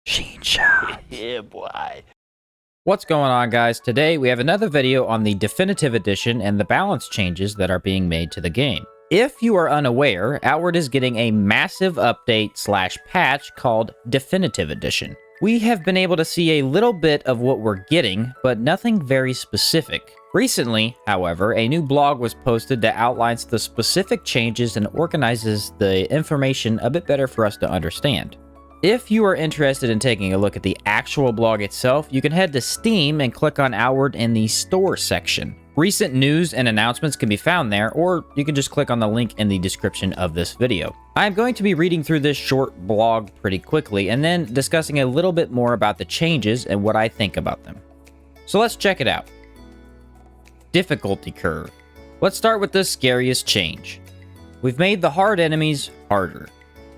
Screenshot. Yeah, boy. What's going on, guys? Today we have another video on the Definitive Edition and the balance changes that are being made to the game. If you are unaware, Outward is getting a massive update/patch called Definitive Edition. We have been able to see a little bit of what we're getting, but nothing very specific. Recently, however, a new blog was posted that outlines the specific changes and organizes the information a bit better for us to understand. If you are interested in taking a look at the actual blog itself, you can head to Steam and click on Outward in the Store section. Recent news and announcements can be found there, or you can just click on the link in the description of this video. I'm going to be reading through this short blog pretty quickly, and then discussing a little bit more about the changes and what I think about them. So let's check it out. Difficulty curve. Let's start with the scariest change. We've made the hard enemies harder.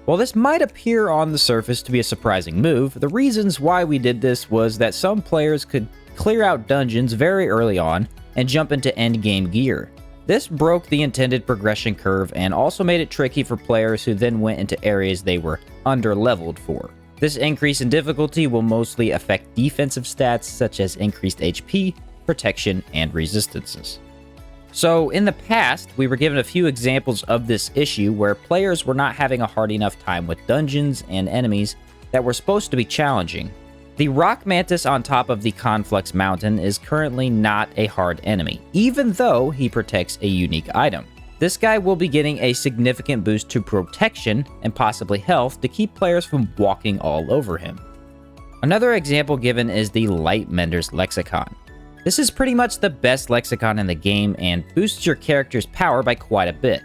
While this might appear on the surface to be a surprising move, the reasons why we did this was that some players could clear out dungeons very early on and jump into endgame gear. This broke the intended progression curve and also made it tricky for players who then went into areas they were under-leveled for. This increase in difficulty will mostly affect defensive stats such as increased HP, protection, and resistances. So, in the past, we were given a few examples of this issue where players were not having a hard enough time with dungeons and enemies that were supposed to be challenging. The Rock Mantis on top of the Conflux Mountain is currently not a hard enemy, even though he protects a unique item. This guy will be getting a significant boost to protection and possibly health to keep players from walking all over him. Another example given is the Lightmender's Lexicon. This is pretty much the best lexicon in the game and boosts your character's power by quite a bit.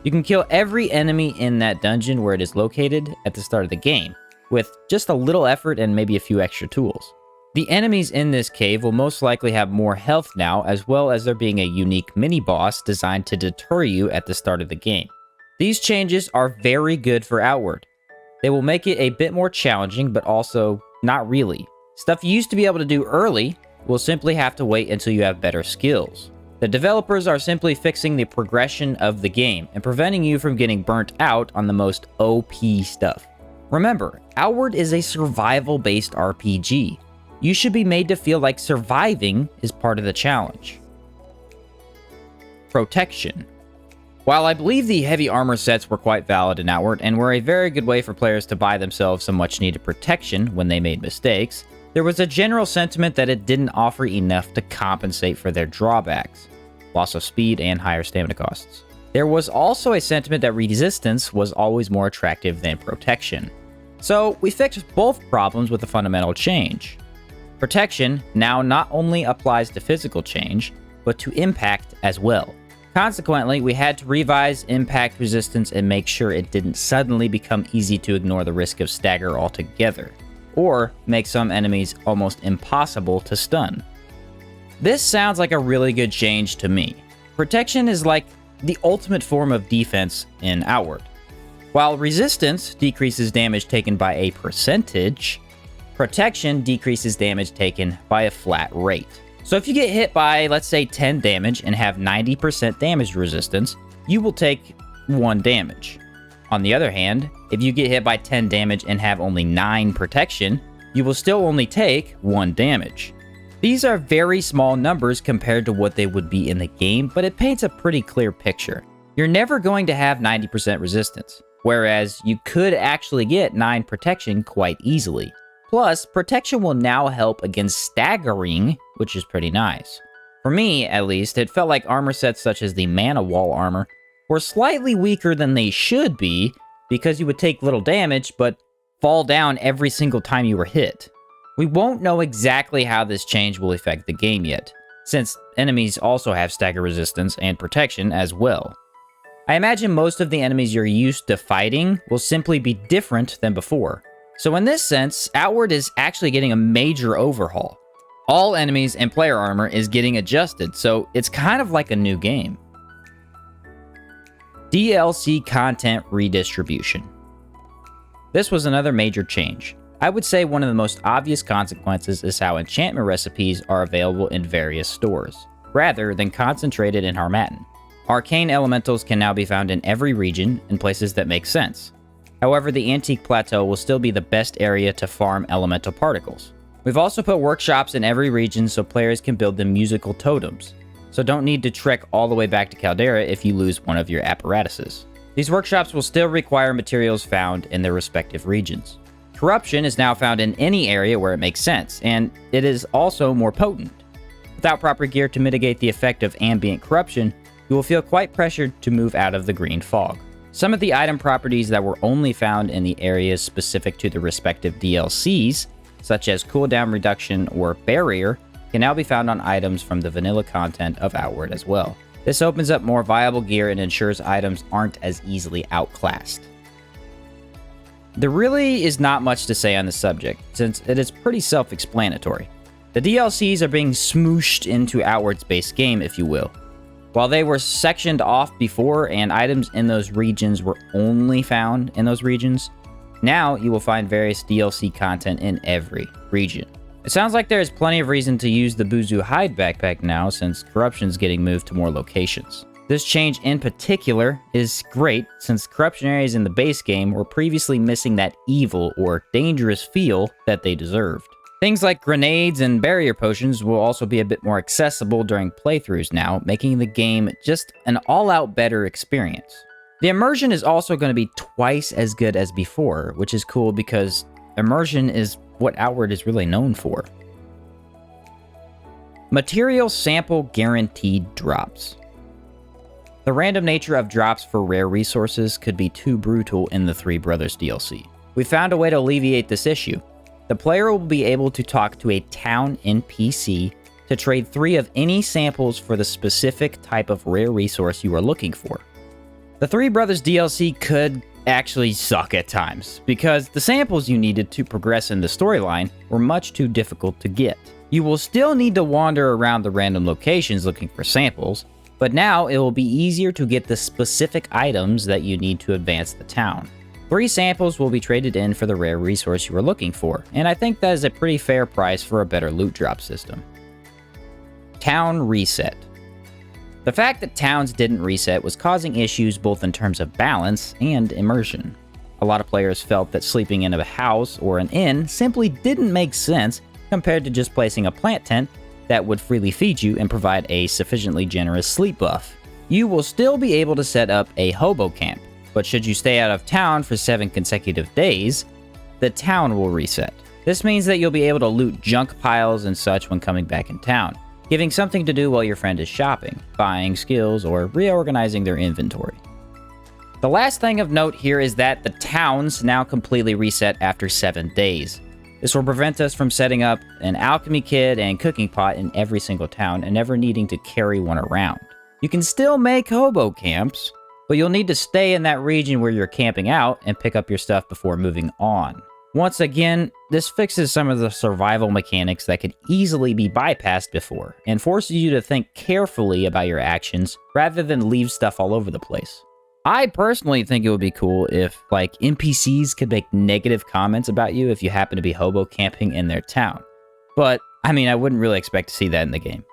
You can kill every enemy in that dungeon where it is located at the start of the game, with just a little effort and maybe a few extra tools. The enemies in this cave will most likely have more health now, as well as there being a unique mini-boss designed to deter you at the start of the game. These changes are very good for Outward. They will make it a bit more challenging, but also not really. Stuff you used to be able to do early will simply have to wait until you have better skills. The developers are simply fixing the progression of the game and preventing you from getting burnt out on the most OP stuff. Remember, Outward is a survival-based RPG. You should be made to feel like surviving is part of the challenge. Protection. While I believe the heavy armor sets were quite valid in Outward and were a very good way for players to buy themselves some much-needed protection when they made mistakes, there was a general sentiment that it didn't offer enough to compensate for their drawbacks, loss of speed and higher stamina costs. There was also a sentiment that resistance was always more attractive than protection. So we fixed both problems with a fundamental change. Protection now not only applies to physical change, but to impact as well. Consequently, we had to revise impact resistance and make sure it didn't suddenly become easy to ignore the risk of stagger altogether, or make some enemies almost impossible to stun. This sounds like a really good change to me. Protection is like the ultimate form of defense in Outward. While resistance decreases damage taken by a percentage, protection decreases damage taken by a flat rate. So if you get hit by, let's say, 10 damage and have 90% damage resistance, you will take 1 damage. On the other hand, if you get hit by 10 damage and have only 9 protection, you will still only take 1 damage. These are very small numbers compared to what they would be in the game, but it paints a pretty clear picture. You're never going to have 90% resistance, whereas you could actually get 9 protection quite easily. Plus, protection will now help against staggering, which is pretty nice. For me, at least, it felt like armor sets such as the Mana Wall armor were slightly weaker than they should be because you would take little damage but fall down every single time you were hit. We won't know exactly how this change will affect the game yet, since enemies also have stagger resistance and protection as well. I imagine most of the enemies you're used to fighting will simply be different than before. So in this sense, Outward is actually getting a major overhaul. All enemies and player armor is getting adjusted, so it's kind of like a new game. DLC content redistribution. This was another major change. I would say one of the most obvious consequences is how enchantment recipes are available in various stores, rather than concentrated in Harmattan. Arcane elementals can now be found in every region in places that make sense. However, the Antique Plateau will still be the best area to farm elemental particles. We've also put workshops in every region so players can build them musical totems, so don't need to trek all the way back to Caldera if you lose one of your apparatuses. These workshops will still require materials found in their respective regions. Corruption is now found in any area where it makes sense, and it is also more potent. Without proper gear to mitigate the effect of ambient corruption, you will feel quite pressured to move out of the green fog. Some of the item properties that were only found in the areas specific to the respective DLCs, such as cooldown reduction or barrier, can now be found on items from the vanilla content of Outward as well. This opens up more viable gear and ensures items aren't as easily outclassed. There really is not much to say on the subject, since it is pretty self-explanatory. The DLCs are being smooshed into Outward's base game, if you will. While they were sectioned off before and items in those regions were only found in those regions, now you will find various DLC content in every region. It sounds like there is plenty of reason to use the Buzu Hide backpack now since corruption is getting moved to more locations. This change in particular is great since corruption areas in the base game were previously missing that evil or dangerous feel that they deserved. Things like grenades and barrier potions will also be a bit more accessible during playthroughs now, making the game just an all-out better experience. The immersion is also going to be twice as good as before, which is cool because immersion is what Outward is really known for. Material sample guaranteed drops. The random nature of drops for rare resources could be too brutal in the Three Brothers DLC. We found a way to alleviate this issue. The player will be able to talk to a town NPC to trade 3 of any samples for the specific type of rare resource you are looking for. The Three Brothers DLC could actually suck at times, because the samples you needed to progress in the storyline were much too difficult to get. You will still need to wander around the random locations looking for samples, but now it will be easier to get the specific items that you need to advance the town. 3 samples will be traded in for the rare resource you are looking for, and I think that is a pretty fair price for a better loot drop system. Town Reset. The fact that towns didn't reset was causing issues both in terms of balance and immersion. A lot of players felt that sleeping in a house or an inn simply didn't make sense compared to just placing a plant tent that would freely feed you and provide a sufficiently generous sleep buff. You will still be able to set up a hobo camp, but should you stay out of town for 7 consecutive days, the town will reset. This means that you'll be able to loot junk piles and such when coming back in town, giving something to do while your friend is shopping, buying skills, or reorganizing their inventory. The last thing of note here is that the towns now completely reset after 7 days. This will prevent us from setting up an alchemy kit and cooking pot in every single town and never needing to carry one around. You can still make hobo camps, but you'll need to stay in that region where you're camping out and pick up your stuff before moving on. Once again, this fixes some of the survival mechanics that could easily be bypassed before, and forces you to think carefully about your actions rather than leave stuff all over the place. I personally think it would be cool if, like, NPCs could make negative comments about you if you happen to be hobo camping in their town. But, I mean, I wouldn't really expect to see that in the game.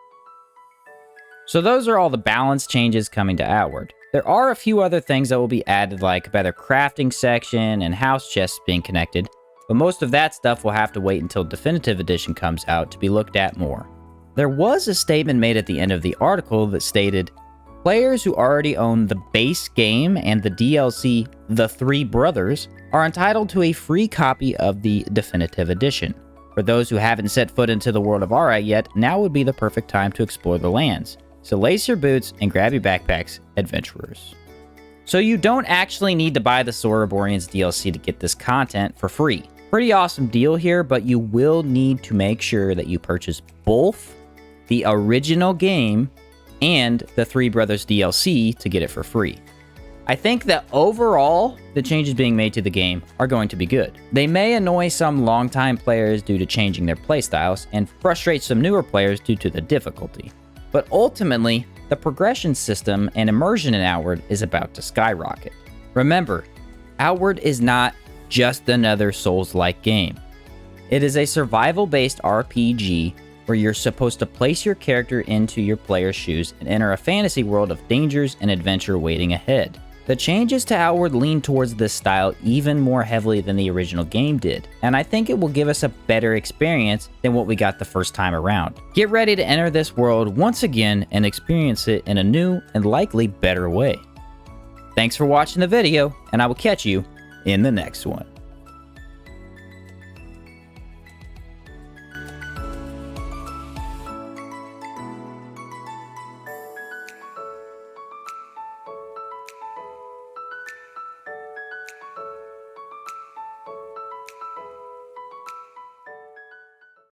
So those are all the balance changes coming to Outward. There are a few other things that will be added, like a better crafting section and house chests being connected, but most of that stuff will have to wait until Definitive Edition comes out to be looked at more. There was a statement made at the end of the article that stated, players who already own the base game and the DLC The Three Brothers are entitled to a free copy of the Definitive Edition. For those who haven't set foot into the world of Aura yet, now would be the perfect time to explore the lands. So lace your boots and grab your backpacks, adventurers. So you don't actually need to buy the Soroborians DLC to get this content for free. Pretty awesome deal here, but you will need to make sure that you purchase both the original game and the Three Brothers DLC to get it for free. I think that overall, the changes being made to the game are going to be good. They may annoy some longtime players due to changing their playstyles and frustrate some newer players due to the difficulty. But ultimately, the progression system and immersion in Outward is about to skyrocket. Remember, Outward is not just another Souls-like game. It is a survival-based RPG where you're supposed to place your character into your player's shoes and enter a fantasy world of dangers and adventure waiting ahead. The changes to Outward lean towards this style even more heavily than the original game did, and I think it will give us a better experience than what we got the first time around. Get ready to enter this world once again and experience it in a new and likely better way. Thanks for watching the video, and I will catch you in the next one.